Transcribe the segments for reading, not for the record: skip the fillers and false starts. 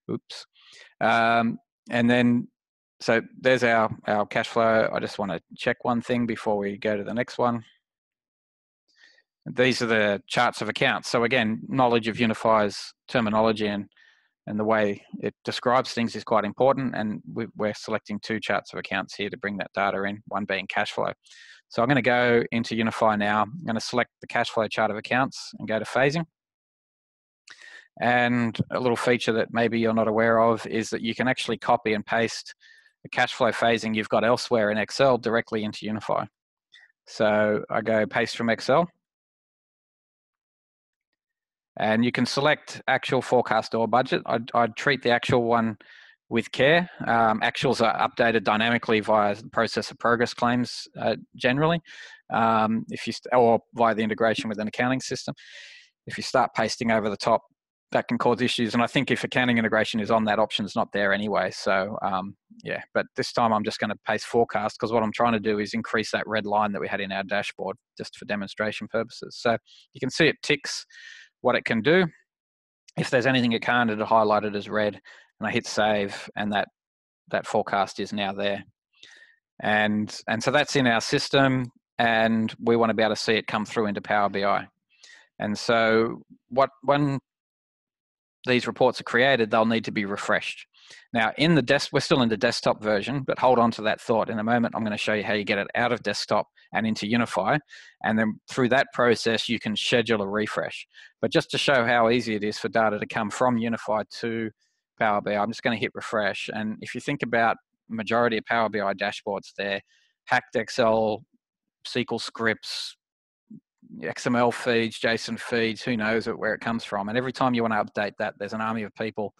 Oops. And then, so there's our cash flow. I just want to check one thing before we go to the next one. These are the charts of accounts. So again, knowledge of UniFi's terminology and the way it describes things is quite important. And we're selecting 2 charts of accounts here to bring that data in, one being cash flow. So I'm going to go into UniFi now. I'm going to select the cash flow chart of accounts and go to phasing. And a little feature that maybe you're not aware of is that you can actually copy and paste the cash flow phasing you've got elsewhere in Excel directly into UniFi. So I go paste from Excel. And you can select actual, forecast, or budget. I'd treat the actual one with care. Actuals are updated dynamically via the process of progress claims generally, or via the integration with an accounting system. If you start pasting over the top, that can cause issues. And I think if accounting integration is on, that option's not there anyway. So yeah, but this time I'm just going to paste forecast, because what I'm trying to do is increase that red line that we had in our dashboard just for demonstration purposes. So you can see it ticks what it can do. If there's anything it can't, it'll highlight it as red, and I hit save, and that forecast is now there. And so that's in our system, and we want to be able to see it come through into Power BI. And so when these reports are created, they'll need to be refreshed. Now, we're still in the desktop version, but hold on to that thought. In a moment, I'm going to show you how you get it out of desktop and into UniFi. And then through that process, you can schedule a refresh. But just to show how easy it is for data to come from UniFi to Power BI, I'm just going to hit refresh. And if you think about the majority of Power BI dashboards, they're hacked Excel, SQL scripts, XML feeds, JSON feeds, who knows where it comes from. And every time you want to update that, there's an army of people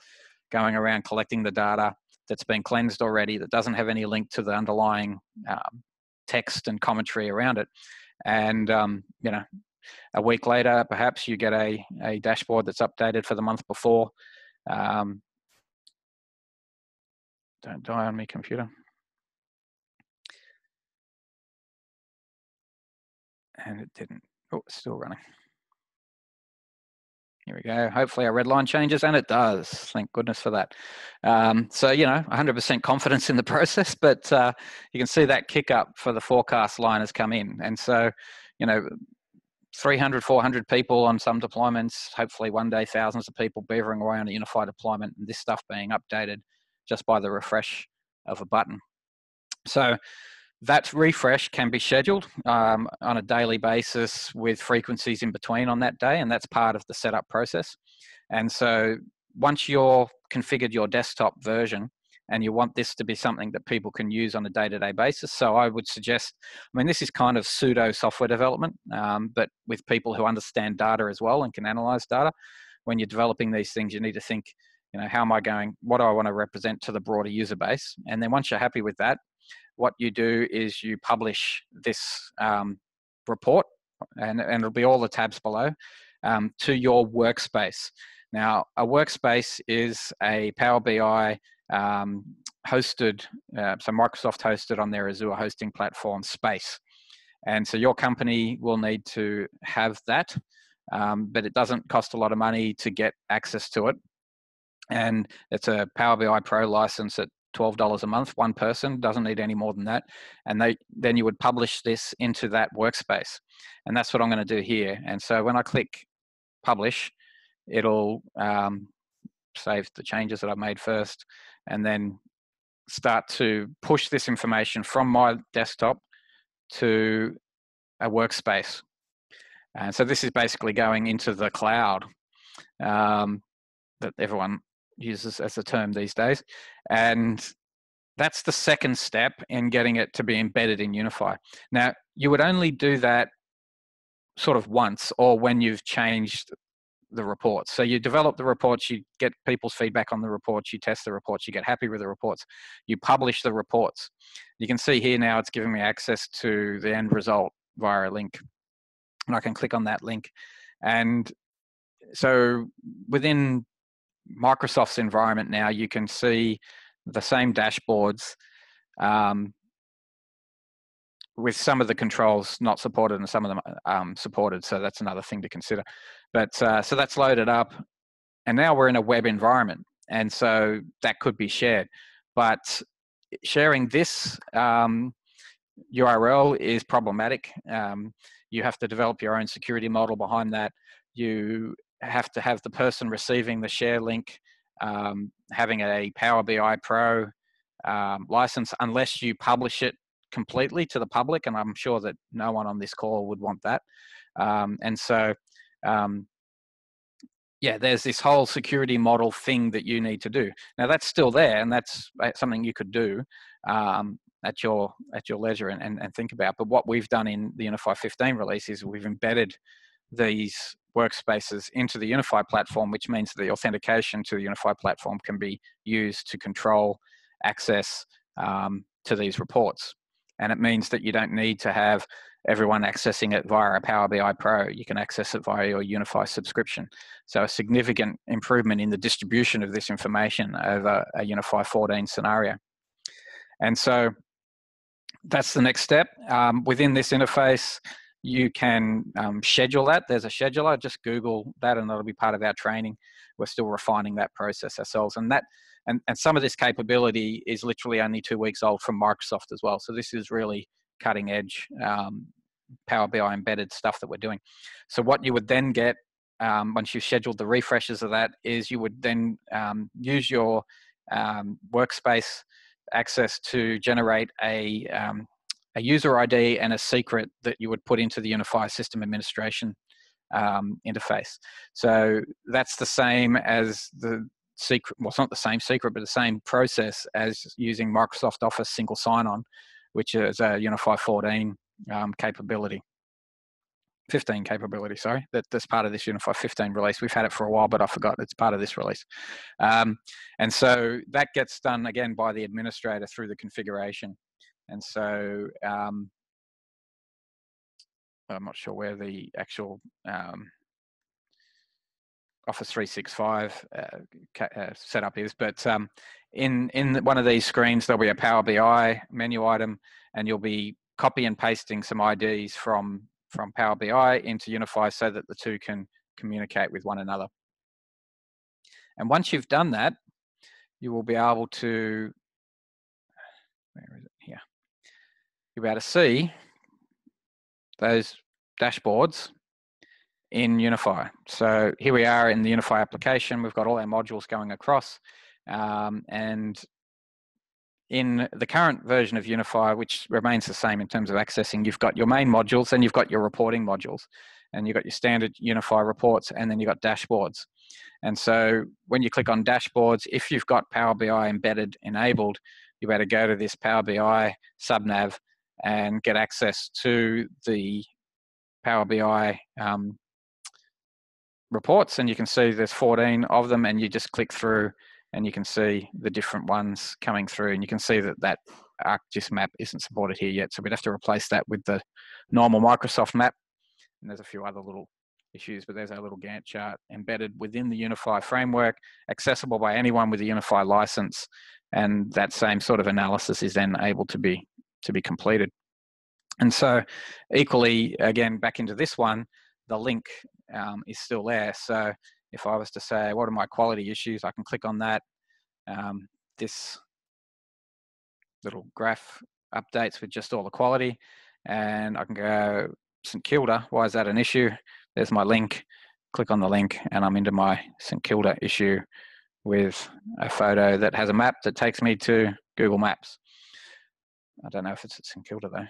going around collecting the data that's been cleansed already, that doesn't have any link to the underlying text and commentary around it. And you know, a week later, perhaps you get a dashboard that's updated for the month before. Don't die on me, computer. And it didn't. Oh, it's still running. Here we go. Hopefully our red line changes, and it does. Thank goodness for that. So, you know, 100% confidence in the process, but you can see that kick up for the forecast line has come in. And so, you know, 300, 400 people on some deployments, hopefully one day thousands of people beavering away on a UniFi deployment, and this stuff being updated just by the refresh of a button. So that refresh can be scheduled on a daily basis with frequencies in between on that day, and that's part of the setup process. And so once you're configured your desktop version and you want this to be something that people can use on a day-to-day basis, so I would suggest, I mean, this is kind of pseudo software development, but with people who understand data as well and can analyze data. When you're developing these things, you need to think, you know, what do I want to represent to the broader user base? And then once you're happy with that, what you do is you publish this report, and it'll be all the tabs below, to your workspace. Now, a workspace is a Power BI hosted, so Microsoft hosted on their Azure hosting platform space. And so your company will need to have that, but it doesn't cost a lot of money to get access to it. And it's a Power BI Pro license at $12 a month, one person, doesn't need any more than that. And then you would publish this into that workspace. And that's what I'm going to do here. And so when I click publish, it'll save the changes that I've made first, and then start to push this information from my desktop to a workspace. And so this is basically going into the cloud that everyone uses as a term these days. And that's the second step in getting it to be embedded in UniFi. Now, you would only do that sort of once, or when you've changed the reports. So you develop the reports, you get people's feedback on the reports, you test the reports, you get happy with the reports, you publish the reports. You can see here now it's giving me access to the end result via a link. And I can click on that link. And so within Microsoft's environment now, you can see the same dashboards with some of the controls not supported and some of them supported. So that's another thing to consider. But so that's loaded up. And now we're in a web environment. And so that could be shared. But sharing this URL is problematic. You have to develop your own security model behind that. You have to have the person receiving the share link having a Power BI Pro license, unless you publish it completely to the public, and I'm sure that no one on this call would want that. And so, yeah, there's this whole security model thing that you need to do. Now that's still there, and that's something you could do at your leisure and think about. But what we've done in the UniFi 15 release is we've embedded these workspaces into the UniFi platform, which means the authentication to the UniFi platform can be used to control access to these reports. And it means that you don't need to have everyone accessing it via a Power BI Pro. You can access it via your UniFi subscription. So a significant improvement in the distribution of this information over a UniFi 14 scenario. And so that's the next step. Within this interface, you can schedule that. There's a scheduler. Just Google that and that'll be part of our training. We're still refining that process ourselves. And some of this capability is literally only 2 weeks old from Microsoft as well. So this is really cutting edge Power BI embedded stuff that we're doing. So what you would then get once you've scheduled the refreshes of that is you would then use your Workspace access to generate a user ID and a secret that you would put into the UniFi system administration interface. So that's the same as the secret, well, it's not the same secret, but the same process as using Microsoft Office single sign-on, which is a UniFi 14 capability. 15 capability, sorry, that's part of this UniFi 15 release. We've had it for a while, but I forgot it's part of this release. And so that gets done again by the administrator through the configuration. And so I'm not sure where the actual Office 365 setup is, but in one of these screens, there'll be a Power BI menu item, and you'll be copy and pasting some IDs from Power BI into UniFi so that the two can communicate with one another. And once you've done that, you will be able to, where is it here? You'll be able to see those dashboards in UniFi. So here we are in the UniFi application. We've got all our modules going across. And in the current version of UniFi, which remains the same in terms of accessing, you've got your main modules and you've got your reporting modules. And you've got your standard UniFi reports, and then you've got dashboards. And so when you click on dashboards, if you've got Power BI embedded enabled, you better go to this Power BI subnav and get access to the Power BI reports, and you can see there's 14 of them, and you just click through and you can see the different ones coming through, and you can see that ArcGIS map isn't supported here yet, so we'd have to replace that with the normal Microsoft map. And there's a few other little issues, but there's our little Gantt chart embedded within the UniFi framework, accessible by anyone with a UniFi license, and that same sort of analysis is then able to be completed. And so equally, again, back into this one, the link is still there. So if I was to say, what are my quality issues? I can click on that. This little graph updates with just all the quality, and I can go St Kilda. Why is that an issue? There's my link. Click on the link and I'm into my St Kilda issue with a photo that has a map that takes me to Google Maps. I don't know if it's at St Kilda though.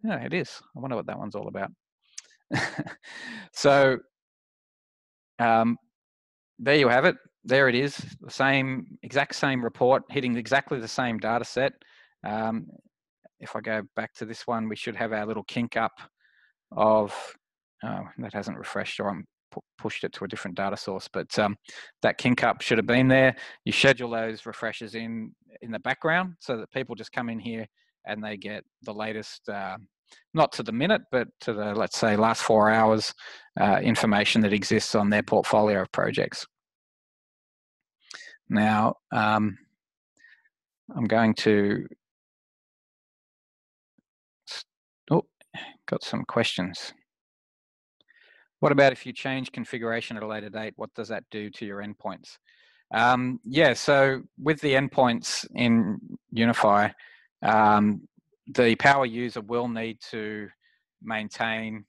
Yeah, it is. I wonder what that one's all about. So there you have it. There it is. The exact same report, hitting exactly the same data set. If I go back to this one, we should have our little kink up of, that hasn't refreshed, or I'm pushed it to a different data source, but that kink up should have been there. You schedule those refreshes in the background so that people just come in here and they get the latest, not to the minute, but to the, let's say, last 4 hours information that exists on their portfolio of projects. Now, I'm going to, got some questions. What about if you change configuration at a later date? What does that do to your endpoints? Yeah, so with the endpoints in UniFi, the power user will need to maintain,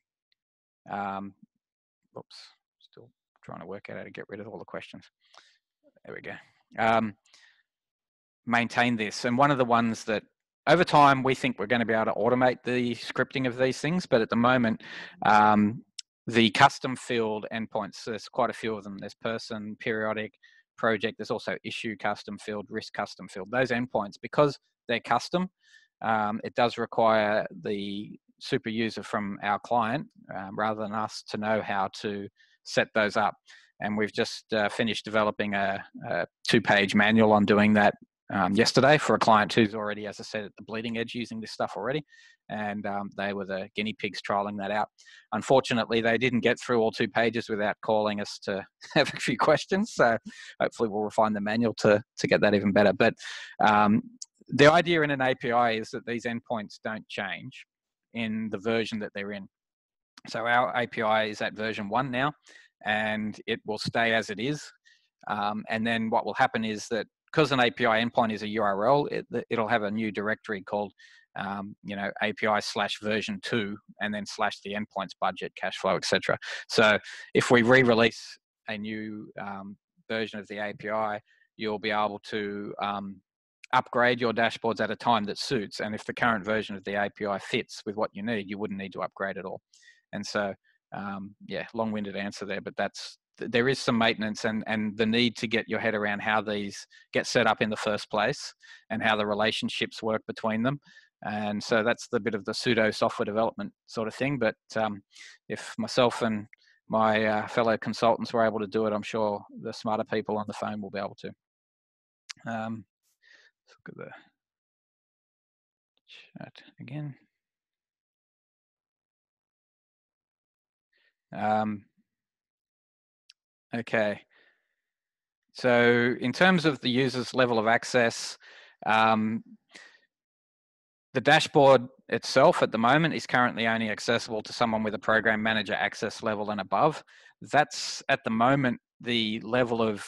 oops, still trying to work out how to get rid of all the questions. There we go. Maintain this. And one of the ones that over time we think we're going to be able to automate the scripting of these things, but at the moment, the custom field endpoints, there's quite a few of them. There's person, periodic, project. There's also issue custom field, risk custom field. Those endpoints, because they're custom, it does require the super user from our client, rather than us, to know how to set those up. And we've just finished developing a 2-page manual on doing that yesterday for a client who's already, as I said, at the bleeding edge using this stuff already. And they were the guinea pigs trialing that out. Unfortunately, they didn't get through all 2 pages without calling us to have a few questions. So hopefully we'll refine the manual to get that even better. But the idea in an API is that these endpoints don't change in the version that they're in. So our API is at version 1 now, and it will stay as it is. And then what will happen is that because an API endpoint is a URL, it'll have a new directory called, API/version2, and then / the endpoints budget, cash flow, etc. So if we re-release a new version of the API, you'll be able to upgrade your dashboards at a time that suits. And if the current version of the API fits with what you need, you wouldn't need to upgrade at all. And so, yeah, long-winded answer there, but there is some maintenance and the need to get your head around how these get set up in the first place and how the relationships work between them. And so that's the bit of the pseudo software development sort of thing. But if myself and my fellow consultants were able to do it, I'm sure the smarter people on the phone will be able to. Let's look at the chat again. Okay. So in terms of the user's level of access, the dashboard itself at the moment is currently only accessible to someone with a program manager access level and above. That's at the moment the level of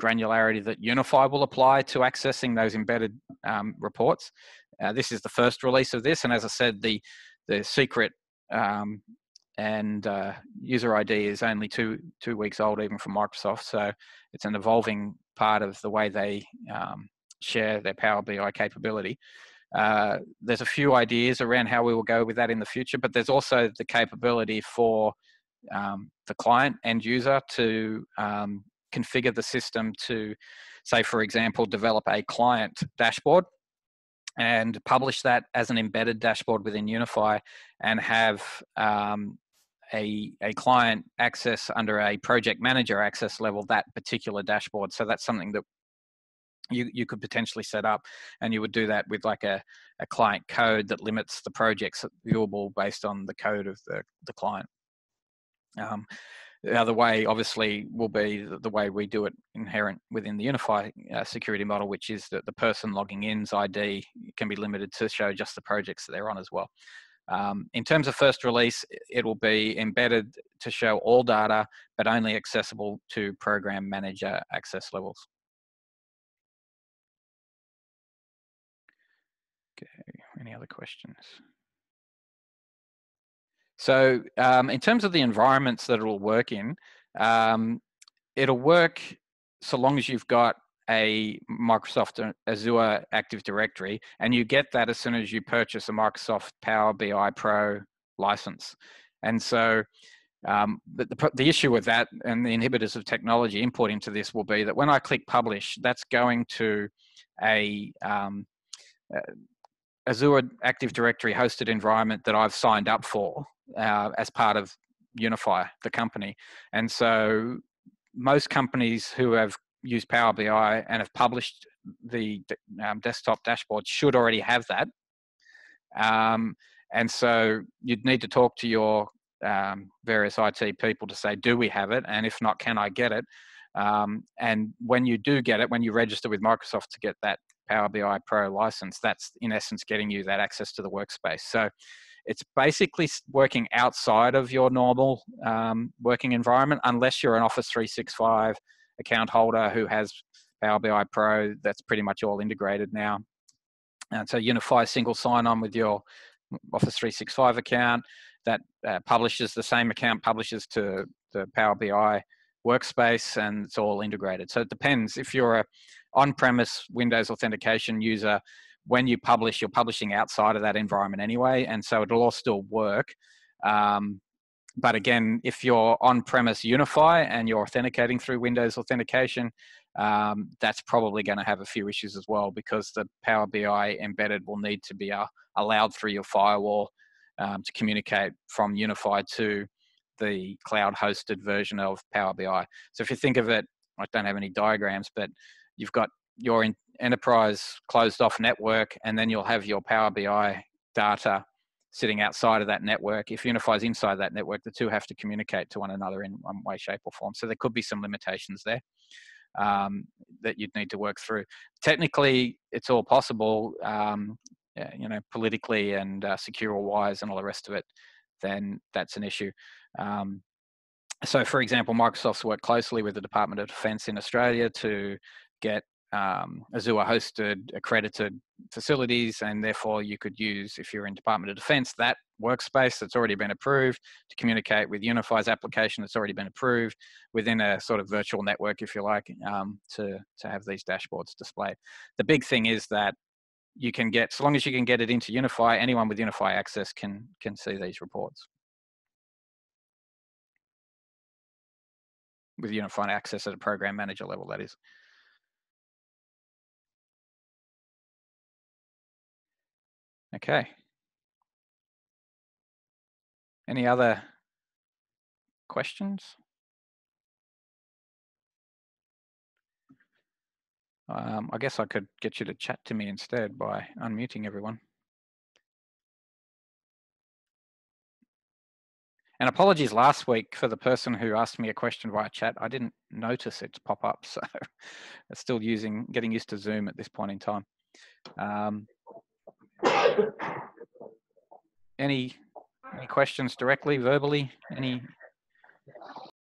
granularity that UniFi will apply to accessing those embedded reports. This is the first release of this, and as I said, the secret and user ID is only two weeks old, even from Microsoft. So it's an evolving part of the way they share their Power BI capability. There's a few ideas around how we will go with that in the future, but there's also the capability for the client end user to configure the system to, say, for example, develop a client dashboard and publish that as an embedded dashboard within UniFi, and have a client access under a project manager access level that particular dashboard. So that's something that you could potentially set up, and you would do that with like a client code that limits the projects viewable based on the code of the client. The other way, obviously, will be the way we do it inherent within the UniFi security model, which is that the person logging in's ID can be limited to show just the projects that they're on as well. In terms of first release, it will be embedded to show all data, but only accessible to program manager access levels. Okay, any other questions? So in terms of the environments that it'll work in, it'll work so long as you've got a Microsoft Azure Active Directory, and you get that as soon as you purchase a Microsoft Power BI Pro license. And so the issue with that and the inhibitors of technology input into this will be that when I click publish, that's going to a Azure Active Directory hosted environment that I've signed up for as part of UniFi, the company. And so most companies who have used Power BI and have published the desktop dashboard should already have that. And so you'd need to talk to your various IT people to say, do we have it? And if not, can I get it? And when you do get it, when you register with Microsoft to get that Power BI Pro license, that's in essence getting you that access to the workspace. So it's basically working outside of your normal working environment, unless you're an Office 365 account holder who has Power BI Pro, that's pretty much all integrated now. And so UniFi single sign-on with your Office 365 account that publishes, the same account publishes to the Power BI Workspace, and it's all integrated. So it depends. If you're a on-premise Windows authentication user, when you publish, you're publishing outside of that environment anyway, and so it'll all still work. But again, if you're on-premise UniFi and you're authenticating through Windows authentication, that's probably going to have a few issues as well, because the Power BI embedded will need to be allowed through your firewall to communicate from UniFi to the cloud-hosted version of Power BI. So if you think of it, I don't have any diagrams, but you've got your enterprise closed-off network, and then you'll have your Power BI data sitting outside of that network. If UniFi is inside that network, the two have to communicate to one another in one way, shape, or form. So there could be some limitations there that you'd need to work through. Technically, it's all possible, you know, politically and secure-wise and all the rest of it, then that's an issue. So, for example, Microsoft's worked closely with the Department of Defense in Australia to get Azure-hosted, accredited facilities, and therefore you could use, if you're in Department of Defense, that workspace that's already been approved to communicate with UniFi's application that's already been approved within a sort of virtual network, if you like, to have these dashboards displayed. The big thing is that you can get, so long as you can get it into UniFi, anyone with UniFi access can see these reports. With UniFi access at a program manager level, that is. Okay. Any other questions? I guess I could get you to chat to me instead by unmuting everyone. And apologies last week for the person who asked me a question via chat. I didn't notice it pop up, so it's still getting used to Zoom at this point in time. Any questions directly, verbally? Any